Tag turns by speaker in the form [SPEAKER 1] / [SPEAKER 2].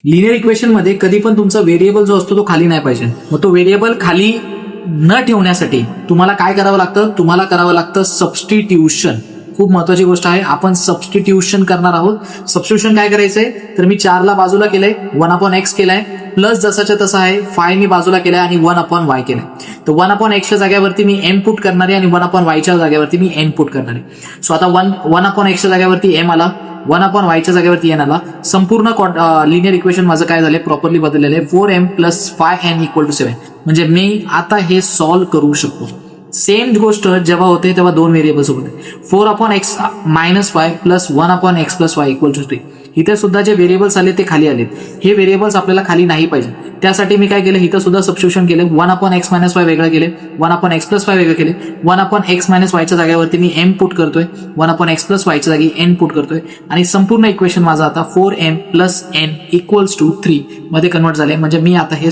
[SPEAKER 1] Linear equation मध्ये कधी पण तुमचा व्हेरिएबल जो असतो तो खाली नाही पाहिजे. मग तो व्हेरिएबल खाली न ठेवण्यासाठी तुम्हाला काय करावं लागतं, तुम्हाला करावं लागतं सबस्टिट्यूशन. खूप महत्वाची गोष्ट आहे, आपण सबस्टिट्यूशन करणार आहोत. सबस्टिट्यूशन काय करायचंय, तर मी 4 ला बाजूला केलंय, 1/x केलाय, प्लस जसाच्या तसा आहे 5 मी बाजूला केलाय आणि 1/y केलाय. तर 1/x च्या जागेवरती मी m पुट करणार आहे आणि 1/y च्या जागेवरती मी n पुट करणार आहे. सो आता 1/x च्या जागेवरती m आला, 1/y च्या जागेवरती n आला. संपूर्ण लिनियर इक्वेशन माझं काय झालंय, प्रॉपरली बदललेलं आहे. 4m + 5n = 7. म्हणजे मी आता हे सॉल्व्ह करू शकतो. सेम गोष्ट जेव्हा होते तेव्हा दोन व्हेरिएबल्स होते. 4/x - 5 + 1/x + y = 3. इथे सुद्धा जे व्हेरिएबल्स आले ते खाली आलेत. हे व्हेरिएबल्स आपल्याला खाली नाही पाहिजे. त्यासाठी मी काय केलं, इथं सुद्धा सबस्टिट्यूशन केलं. 1/x - y वेगळं केले, 1/x + y वेगळं केले. 1/x - y च्या जागेवरती मी m पुट करतोय, 1/x + y च्या जागी n पुट करतोय आणि संपूर्ण इक्वेशन माझं आता 4m + n = 3 मध्ये कन्वर्ट झाले. म्हणजे मी आता हे